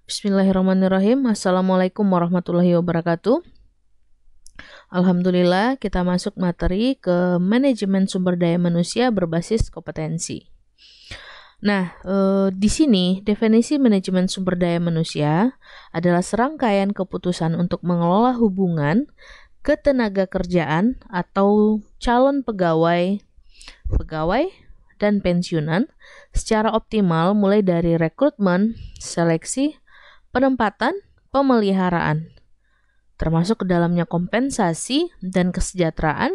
Bismillahirrahmanirrahim. Assalamualaikum warahmatullahi wabarakatuh. Alhamdulillah, kita masuk materi ke manajemen sumber daya manusia berbasis kompetensi. Nah, di sini definisi manajemen sumber daya manusia adalah serangkaian keputusan untuk mengelola hubungan ketenaga kerjaan atau calon pegawai dan pensiunan secara optimal mulai dari rekrutmen, seleksi, penempatan, pemeliharaan, termasuk ke dalamnya kompensasi dan kesejahteraan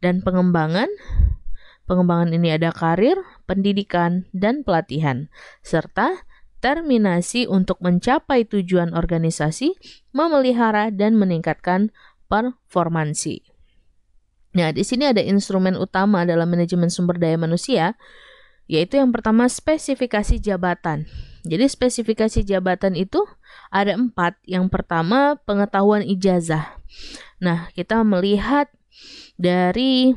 dan pengembangan. Pengembangan ini ada karir, pendidikan, dan pelatihan, serta terminasi untuk mencapai tujuan organisasi, memelihara dan meningkatkan performansi. Nah, di sini ada instrumen utama dalam manajemen sumber daya manusia, yaitu yang pertama spesifikasi jabatan. Jadi spesifikasi jabatan itu ada 4. Yang pertama pengetahuan ijazah. Nah, kita melihat dari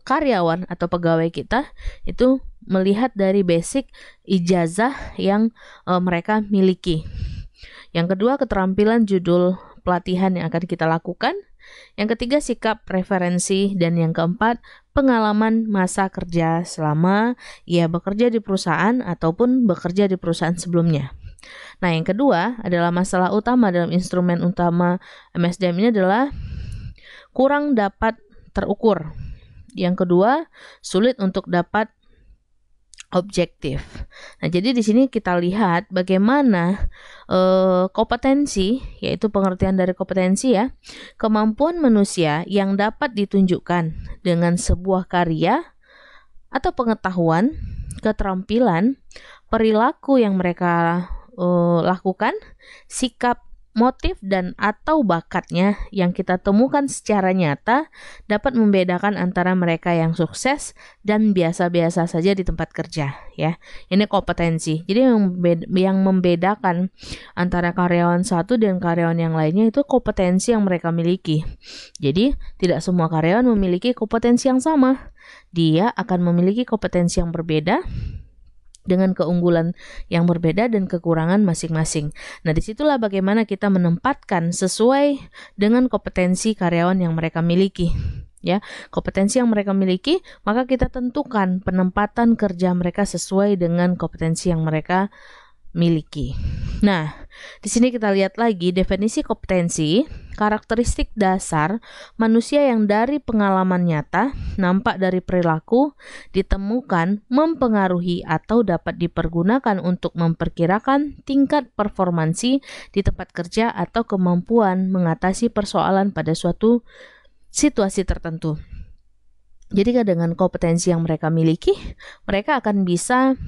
karyawan atau pegawai kita itu melihat dari basic ijazah yang mereka miliki. Yang kedua keterampilan judul pelatihan yang akan kita lakukan. Yang ketiga sikap preferensi, dan yang keempat pengalaman masa kerja selama ia bekerja di perusahaan ataupun bekerja di perusahaan sebelumnya. Nah, yang kedua adalah masalah utama dalam instrumen utama MSDM ini adalah kurang dapat terukur. Yang kedua, sulit untuk dapat objektif. Nah, jadi di sini kita lihat bagaimana kompetensi, yaitu pengertian dari kompetensi ya, kemampuan manusia yang dapat ditunjukkan dengan sebuah karya atau pengetahuan, keterampilan, perilaku yang mereka lakukan, sikap, motif dan atau bakatnya yang kita temukan secara nyata dapat membedakan antara mereka yang sukses dan biasa-biasa saja di tempat kerja ya. Ini kompetensi. Jadi yang membedakan antara karyawan satu dan karyawan yang lainnya itu kompetensi yang mereka miliki. Jadi tidak semua karyawan memiliki kompetensi yang sama. Dia akan memiliki kompetensi yang berbeda dengan keunggulan yang berbeda dan kekurangan masing-masing. Nah, disitulah bagaimana kita menempatkan sesuai dengan kompetensi karyawan yang mereka miliki. Ya, kompetensi yang mereka miliki, maka kita tentukan penempatan kerja mereka sesuai dengan kompetensi yang mereka miliki. Nah, di sini kita lihat lagi definisi kompetensi, karakteristik dasar manusia yang dari pengalaman nyata, nampak dari perilaku, ditemukan, mempengaruhi atau dapat dipergunakan untuk memperkirakan tingkat performansi di tempat kerja atau kemampuan mengatasi persoalan pada suatu situasi tertentu. Jadi dengan kompetensi yang mereka miliki, mereka akan bisa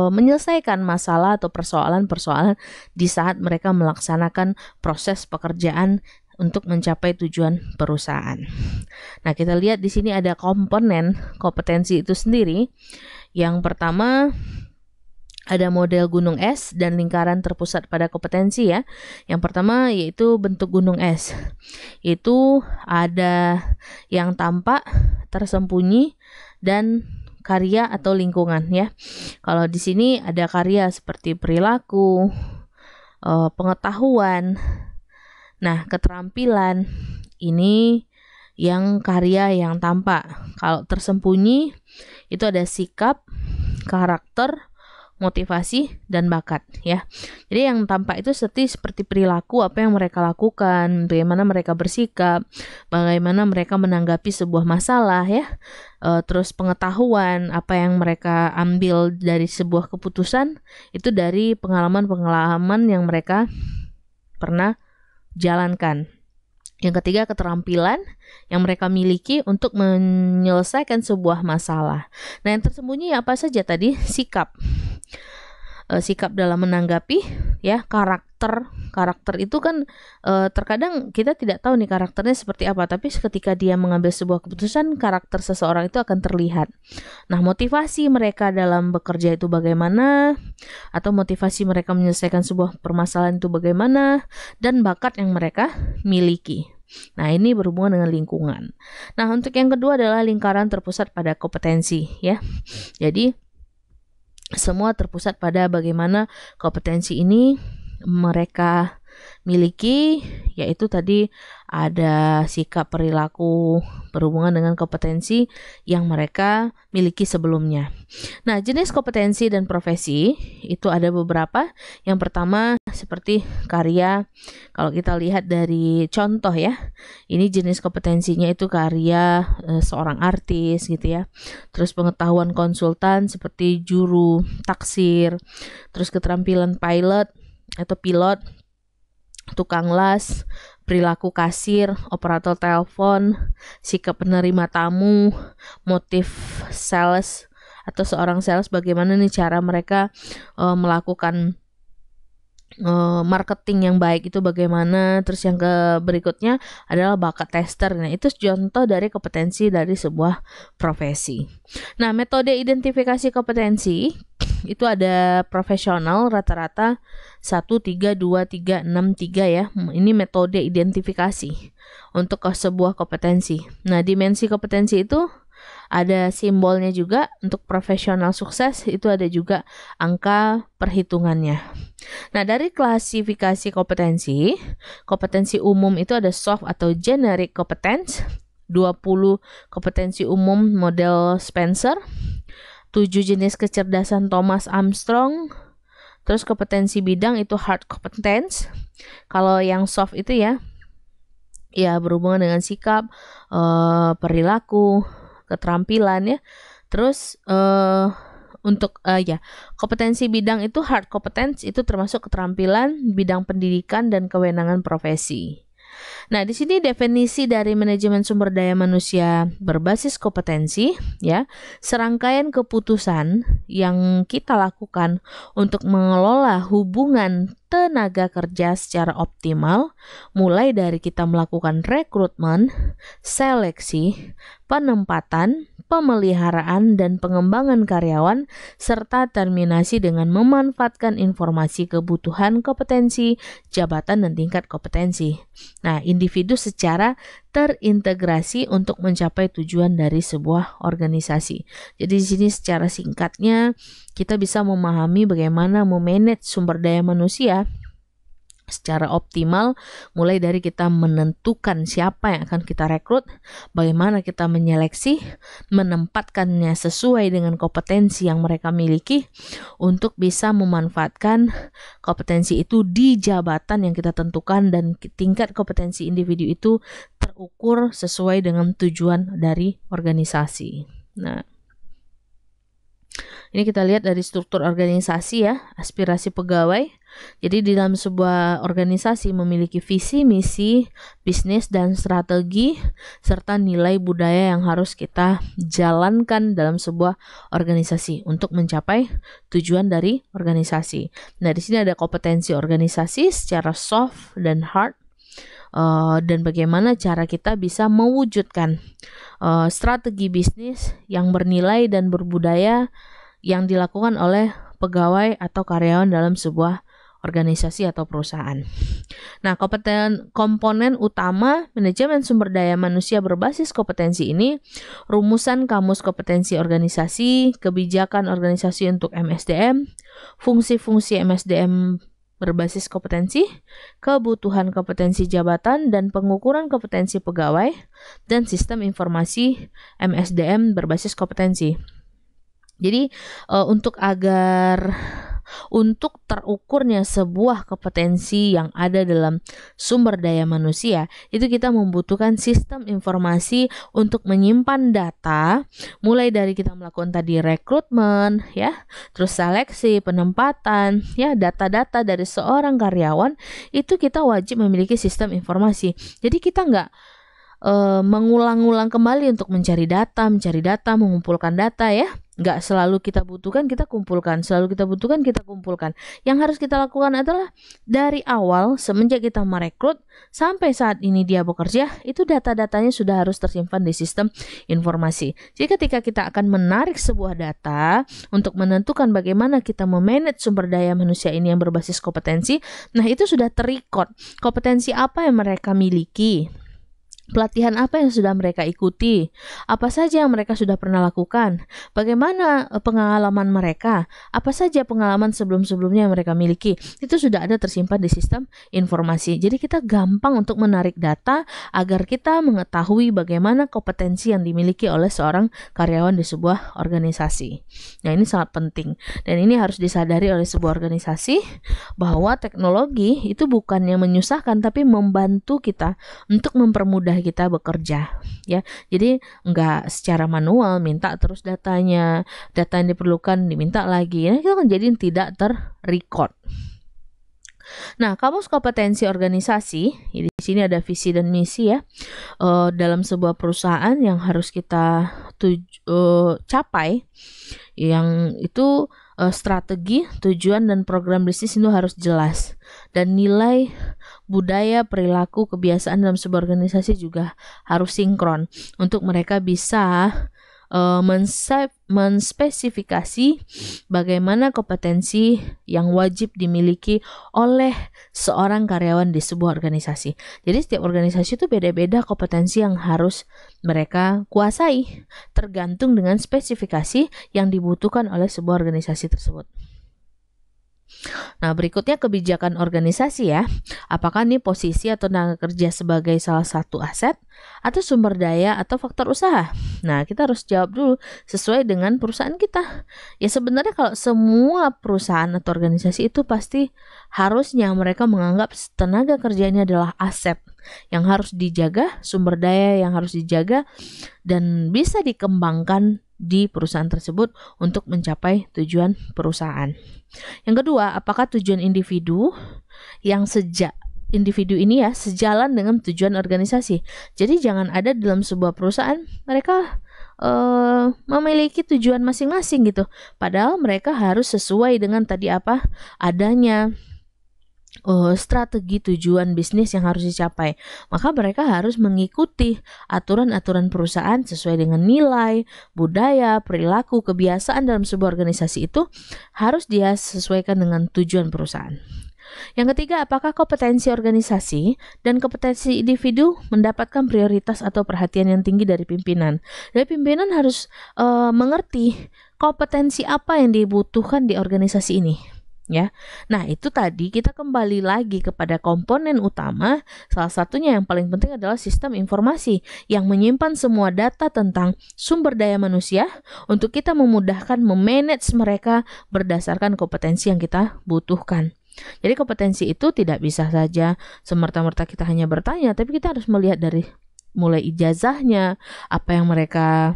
menyelesaikan masalah atau persoalan-persoalan di saat mereka melaksanakan proses pekerjaan untuk mencapai tujuan perusahaan. Nah, kita lihat di sini ada komponen kompetensi itu sendiri. Yang pertama ada model gunung es dan lingkaran terpusat pada kompetensi ya. Yang pertama yaitu bentuk gunung es. Itu ada yang tampak, tersembunyi, dan karya atau lingkungan ya. Kalau di sini ada karya seperti perilaku, pengetahuan. Nah, keterampilan ini yang karya yang tampak. Kalau tersembunyi itu ada sikap, karakter, motivasi dan bakat ya. Jadi yang tampak itu seperti perilaku, apa yang mereka lakukan, bagaimana mereka bersikap, bagaimana mereka menanggapi sebuah masalah ya. Terus pengetahuan, apa yang mereka ambil dari sebuah keputusan itu dari pengalaman-pengalaman yang mereka pernah jalankan. Yang ketiga, keterampilan yang mereka miliki untuk menyelesaikan sebuah masalah. Nah, yang tersembunyi apa saja tadi? Sikap. Sikap dalam menanggapi ya, karakter itu kan terkadang kita tidak tahu nih karakternya seperti apa, tapi ketika dia mengambil sebuah keputusan, karakter seseorang itu akan terlihat. Nah, motivasi mereka dalam bekerja itu bagaimana, atau motivasi mereka menyelesaikan sebuah permasalahan itu bagaimana, dan bakat yang mereka miliki. Nah, ini berhubungan dengan lingkungan. Nah, untuk yang kedua adalah lingkaran terpusat pada kompetensi ya. Jadi semua terpusat pada bagaimana kompetensi ini mereka miliki, yaitu tadi ada sikap perilaku berhubungan dengan kompetensi yang mereka miliki sebelumnya. Nah, jenis kompetensi dan profesi itu ada beberapa. Yang pertama seperti karya. Kalau kita lihat dari contoh ya, ini jenis kompetensinya itu karya seorang artis gitu ya. Terus pengetahuan konsultan seperti juru taksir, terus keterampilan pilot atau pilot, tukang las, perilaku kasir, operator telepon, sikap penerima tamu, motif sales atau seorang sales, bagaimana nih cara mereka melakukan marketing yang baik itu bagaimana. Terus yang berikutnya adalah bakat tester. Nah, itu contoh dari kompetensi dari sebuah profesi. Nah, metode identifikasi kompetensi itu ada profesional rata-rata 1, 3, 2, 3, 6, 3 ya. Ini metode identifikasi untuk sebuah kompetensi. Nah, dimensi kompetensi itu ada simbolnya juga. Untuk profesional sukses itu ada juga angka perhitungannya. Nah, dari klasifikasi kompetensi umum itu ada soft atau generic competence, 20 kompetensi umum model Spencer, 7 jenis kecerdasan Thomas Armstrong. Terus kompetensi bidang itu hard competence. Kalau yang soft itu ya berhubungan dengan sikap, perilaku, keterampilan ya. Terus untuk kompetensi bidang itu hard competence, itu termasuk keterampilan bidang pendidikan dan kewenangan profesi. Nah, di sini definisi dari manajemen sumber daya manusia berbasis kompetensi ya, serangkaian keputusan yang kita lakukan untuk mengelola hubungan tenaga kerja secara optimal, mulai dari kita melakukan rekrutmen, seleksi, penempatan, pemeliharaan, dan pengembangan karyawan, serta terminasi dengan memanfaatkan informasi kebutuhan kompetensi, jabatan, dan tingkat kompetensi. Nah, individu secara terintegrasi untuk mencapai tujuan dari sebuah organisasi. Jadi di sini secara singkatnya kita bisa memahami bagaimana memanage sumber daya manusia secara optimal, mulai dari kita menentukan siapa yang akan kita rekrut, bagaimana kita menyeleksi, menempatkannya sesuai dengan kompetensi yang mereka miliki untuk bisa memanfaatkan kompetensi itu di jabatan yang kita tentukan, dan tingkat kompetensi individu itu terukur sesuai dengan tujuan dari organisasi. Nah, ini kita lihat dari struktur organisasi ya, aspirasi pegawai. Jadi di dalam sebuah organisasi memiliki visi, misi, bisnis, dan strategi, serta nilai budaya yang harus kita jalankan dalam sebuah organisasi untuk mencapai tujuan dari organisasi. Nah, di sini ada kompetensi organisasi secara soft dan hard, dan bagaimana cara kita bisa mewujudkan strategi bisnis yang bernilai dan berbudaya yang dilakukan oleh pegawai atau karyawan dalam sebuah organisasi atau perusahaan. Nah, komponen utama manajemen sumber daya manusia berbasis kompetensi ini, rumusan kamus kompetensi organisasi, kebijakan organisasi untuk MSDM, fungsi-fungsi MSDM berbasis kompetensi, kebutuhan kompetensi jabatan dan pengukuran kompetensi pegawai, dan sistem informasi MSDM berbasis kompetensi. Jadi untuk terukurnya sebuah kompetensi yang ada dalam sumber daya manusia, itu kita membutuhkan sistem informasi untuk menyimpan data, mulai dari kita melakukan tadi rekrutmen ya, terus seleksi, penempatan ya, data-data dari seorang karyawan itu kita wajib memiliki sistem informasi. Jadi kita nggak mengulang-ulang kembali untuk mencari data, mengumpulkan data ya. Nggak selalu kita butuhkan, kita kumpulkan. Selalu kita butuhkan, kita kumpulkan. Yang harus kita lakukan adalah dari awal, semenjak kita merekrut, sampai saat ini dia bekerja, itu data-datanya sudah harus tersimpan di sistem informasi. Jadi ketika kita akan menarik sebuah data untuk menentukan bagaimana kita memanage sumber daya manusia ini yang berbasis kompetensi, nah itu sudah terrecord. Kompetensi apa yang mereka miliki, Pelatihan apa yang sudah mereka ikuti? Apa saja yang mereka sudah pernah lakukan? Bagaimana pengalaman mereka? Apa saja pengalaman sebelum-sebelumnya yang mereka miliki? Itu sudah ada tersimpan di sistem informasi. Jadi kita gampang untuk menarik data agar kita mengetahui bagaimana kompetensi yang dimiliki oleh seorang karyawan di sebuah organisasi. Nah, ini sangat penting. Dan ini harus disadari oleh sebuah organisasi bahwa teknologi itu bukannya menyusahkan tapi membantu kita untuk mempermudah kita bekerja, ya. Jadi nggak secara manual minta terus datanya, data yang diperlukan diminta lagi. Nah, itu kan jadi tidak terrecord. Nah, kamus kompetensi organisasi, di sini ada visi dan misi ya, dalam sebuah perusahaan yang harus kita capai, yang itu strategi, tujuan, dan program bisnis itu harus jelas. Dan nilai, budaya, perilaku, kebiasaan dalam sebuah organisasi juga harus sinkron untuk mereka bisa menspesifikasi bagaimana kompetensi yang wajib dimiliki oleh seorang karyawan di sebuah organisasi. Jadi setiap organisasi itu beda-beda kompetensi yang harus mereka kuasai, tergantung dengan spesifikasi yang dibutuhkan oleh sebuah organisasi tersebut. Nah, berikutnya kebijakan organisasi ya. Apakah nih posisi atau tenaga kerja sebagai salah satu aset atau sumber daya atau faktor usaha? Nah, kita harus jawab dulu sesuai dengan perusahaan kita. Ya sebenarnya kalau semua perusahaan atau organisasi itu pasti harusnya mereka menganggap tenaga kerja ini adalah aset yang harus dijaga, sumber daya yang harus dijaga dan bisa dikembangkan di perusahaan tersebut untuk mencapai tujuan perusahaan. Yang kedua, apakah tujuan individu individu ini ya sejalan dengan tujuan organisasi. Jadi jangan ada dalam sebuah perusahaan mereka memiliki tujuan masing-masing gitu. Padahal mereka harus sesuai dengan tadi apa adanya strategi tujuan bisnis yang harus dicapai. Maka mereka harus mengikuti aturan-aturan perusahaan sesuai dengan nilai, budaya, perilaku, kebiasaan dalam sebuah organisasi itu harus dia sesuaikan dengan tujuan perusahaan. Yang ketiga, apakah kompetensi organisasi dan kompetensi individu mendapatkan prioritas atau perhatian yang tinggi dari pimpinan? Jadi pimpinan harus mengerti kompetensi apa yang dibutuhkan di organisasi ini. Ya, nah itu tadi kita kembali lagi kepada komponen utama. Salah satunya yang paling penting adalah sistem informasi yang menyimpan semua data tentang sumber daya manusia untuk kita memudahkan memanage mereka berdasarkan kompetensi yang kita butuhkan. Jadi kompetensi itu tidak bisa saja semerta-merta kita hanya bertanya, tapi kita harus melihat dari mulai ijazahnya, apa yang mereka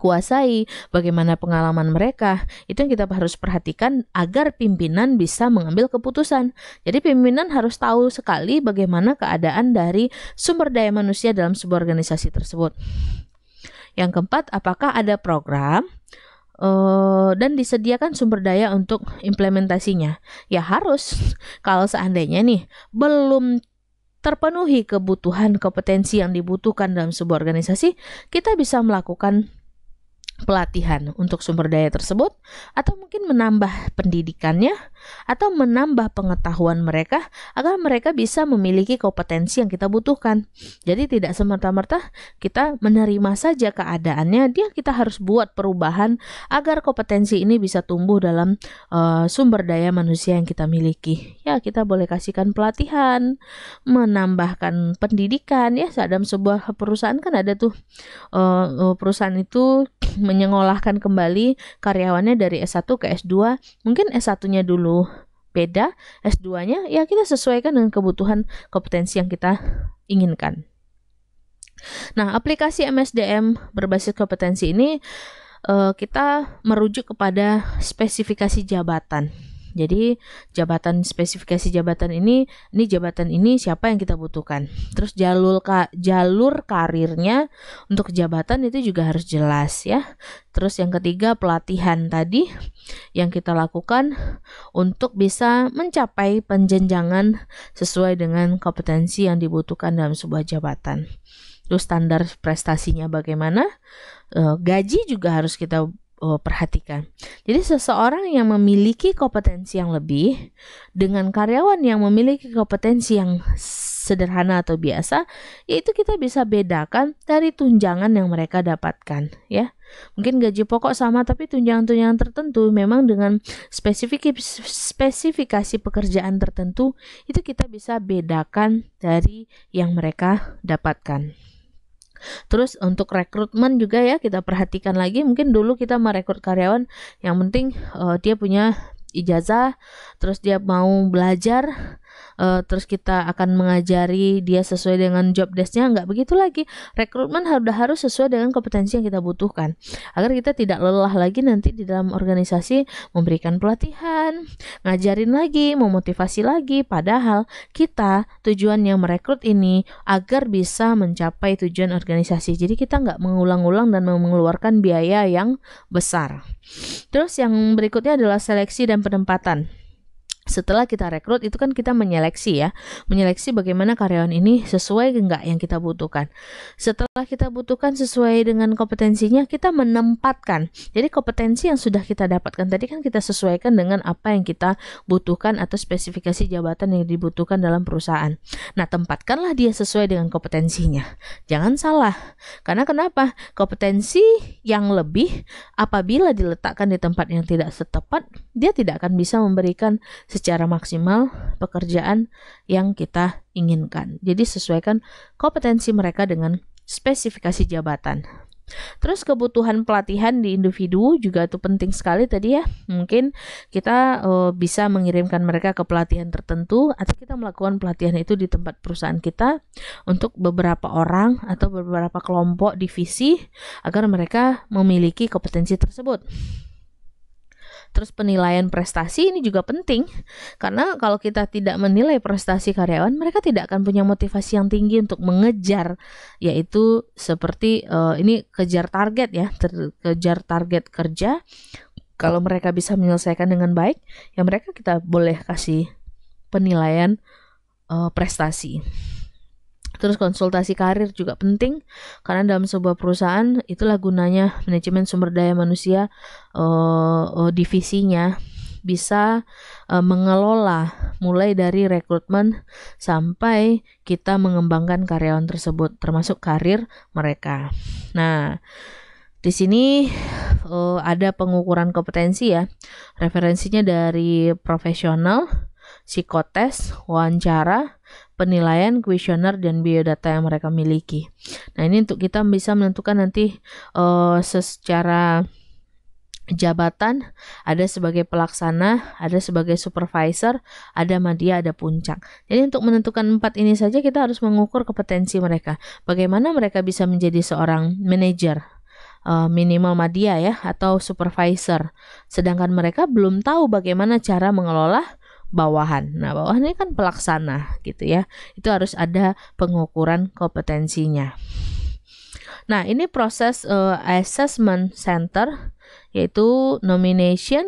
kuasai, bagaimana pengalaman mereka, itu yang kita harus perhatikan agar pimpinan bisa mengambil keputusan. Jadi pimpinan harus tahu sekali bagaimana keadaan dari sumber daya manusia dalam sebuah organisasi tersebut. Yang keempat, apakah ada program dan disediakan sumber daya untuk implementasinya? Ya harus. Kalau seandainya nih belum terpenuhi kebutuhan kompetensi yang dibutuhkan dalam sebuah organisasi, kita bisa melakukan pelatihan untuk sumber daya tersebut, atau mungkin menambah pendidikannya, atau menambah pengetahuan mereka agar mereka bisa memiliki kompetensi yang kita butuhkan. Jadi tidak semerta-merta kita menerima saja keadaannya, kita harus buat perubahan agar kompetensi ini bisa tumbuh dalam sumber daya manusia yang kita miliki. Ya, kita boleh kasihkan pelatihan, menambahkan pendidikan ya. Dalam sebuah perusahaan kan ada tuh perusahaan itu menyekolahkan kembali karyawannya dari S1 ke S2, mungkin S1-nya dulu beda, S2-nya ya kita sesuaikan dengan kebutuhan kompetensi yang kita inginkan. Nah, aplikasi MSDM berbasis kompetensi ini kita merujuk kepada spesifikasi jabatan. Jadi spesifikasi jabatan ini jabatan ini siapa yang kita butuhkan. Terus jalur karirnya untuk jabatan itu juga harus jelas ya. Terus yang ketiga, pelatihan tadi yang kita lakukan untuk bisa mencapai penjenjangan sesuai dengan kompetensi yang dibutuhkan dalam sebuah jabatan. Terus standar prestasinya bagaimana? Gaji juga harus kita perhatikan. Jadi seseorang yang memiliki kompetensi yang lebih dengan karyawan yang memiliki kompetensi yang sederhana atau biasa, yaitu kita bisa bedakan dari tunjangan yang mereka dapatkan, ya. Mungkin gaji pokok sama, tapi tunjangan-tunjangan tertentu memang dengan spesifikasi pekerjaan tertentu itu kita bisa bedakan dari yang mereka dapatkan. Terus untuk rekrutmen juga ya, kita perhatikan lagi. Mungkin dulu kita merekrut karyawan yang penting dia punya ijazah, terus dia mau belajar, terus kita akan mengajari dia sesuai dengan job desk-nya. Nggak begitu lagi. Rekrutmen harus sesuai dengan kompetensi yang kita butuhkan, agar kita tidak lelah lagi nanti di dalam organisasi memberikan pelatihan, ngajarin lagi, memotivasi lagi, padahal kita tujuannya merekrut ini agar bisa mencapai tujuan organisasi. Jadi kita nggak mengulang-ulang dan mengeluarkan biaya yang besar. Terus yang berikutnya adalah seleksi dan penempatan. Setelah kita rekrut itu kan kita menyeleksi ya, menyeleksi bagaimana karyawan ini sesuai enggak yang kita butuhkan. Setelah kita butuhkan sesuai dengan kompetensinya, kita menempatkan. Jadi kompetensi yang sudah kita dapatkan tadi kan kita sesuaikan dengan apa yang kita butuhkan atau spesifikasi jabatan yang dibutuhkan dalam perusahaan. Nah, tempatkanlah dia sesuai dengan kompetensinya. Jangan salah. Karena kenapa? Kompetensi yang lebih apabila diletakkan di tempat yang tidak tepat, dia tidak akan bisa memberikan secara maksimal pekerjaan yang kita inginkan. Jadi sesuaikan kompetensi mereka dengan spesifikasi jabatan. Terus kebutuhan pelatihan di individu juga itu penting sekali tadi ya. Mungkin kita bisa mengirimkan mereka ke pelatihan tertentu, atau kita melakukan pelatihan itu di tempat perusahaan kita untuk beberapa orang atau beberapa kelompok divisi agar mereka memiliki kompetensi tersebut. Terus penilaian prestasi ini juga penting, karena kalau kita tidak menilai prestasi karyawan, mereka tidak akan punya motivasi yang tinggi untuk mengejar, yaitu seperti ini kejar target ya, kejar target kerja. Kalau mereka bisa menyelesaikan dengan baik, ya mereka kita boleh kasih penilaian prestasi. Terus konsultasi karir juga penting, karena dalam sebuah perusahaan itulah gunanya manajemen sumber daya manusia divisinya bisa mengelola mulai dari rekrutmen sampai kita mengembangkan karyawan tersebut, termasuk karir mereka. Nah, di sini ada pengukuran kompetensi ya, referensinya dari profesional, psikotes, wawancara, penilaian, kuesioner, dan biodata yang mereka miliki. Nah, ini untuk kita bisa menentukan nanti secara jabatan, ada sebagai pelaksana, ada sebagai supervisor, ada madya, ada puncak. Jadi untuk menentukan 4 ini saja kita harus mengukur kompetensi mereka. Bagaimana mereka bisa menjadi seorang manajer, minimal madya ya, atau supervisor. Sedangkan mereka belum tahu bagaimana cara mengelola bawahan. Nah, bawahan ini kan pelaksana gitu ya. Itu harus ada pengukuran kompetensinya. Nah, ini proses assessment center, yaitu nomination,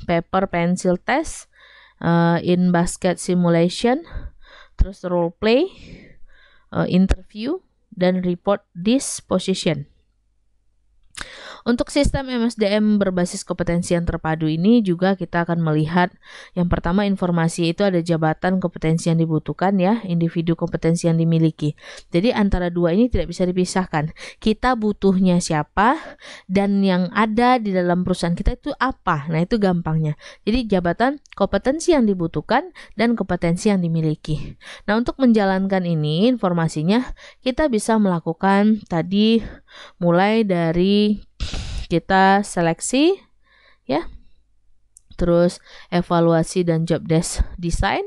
paper pencil test, in basket simulation, terus role play, interview, dan report disposition. Untuk sistem MSDM berbasis kompetensi yang terpadu ini juga kita akan melihat yang pertama informasi itu ada jabatan kompetensi yang dibutuhkan ya, individu kompetensi yang dimiliki. Jadi antara dua ini tidak bisa dipisahkan. Kita butuhnya siapa dan yang ada di dalam perusahaan kita itu apa. Nah, itu gampangnya. Jadi jabatan, kompetensi yang dibutuhkan, dan kompetensi yang dimiliki. Nah, untuk menjalankan ini informasinya kita bisa melakukan tadi mulai dari kita seleksi ya, terus evaluasi dan job desk design,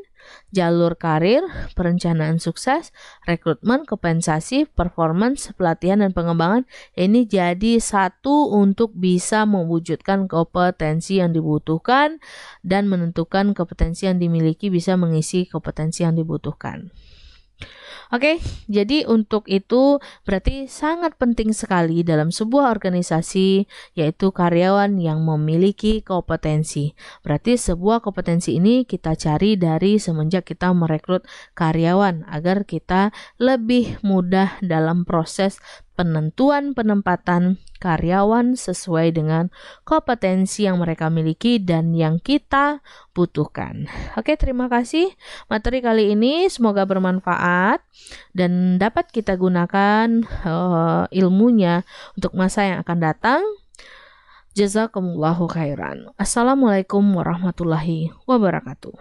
jalur karir, perencanaan sukses, rekrutmen, kompensasi, performance, pelatihan, dan pengembangan. Ini jadi satu untuk bisa mewujudkan kompetensi yang dibutuhkan dan menentukan kompetensi yang dimiliki bisa mengisi kompetensi yang dibutuhkan. Oke, jadi untuk itu berarti sangat penting sekali dalam sebuah organisasi, yaitu karyawan yang memiliki kompetensi. Berarti sebuah kompetensi ini kita cari dari semenjak kita merekrut karyawan agar kita lebih mudah dalam proses penentuan penempatan karyawan sesuai dengan kompetensi yang mereka miliki dan yang kita butuhkan. Oke, terima kasih. Materi kali ini semoga bermanfaat. bermanfaat dan dapat kita gunakan ilmunya untuk masa yang akan datang. Jazakumullahu khairan. Assalamualaikum warahmatullahi wabarakatuh.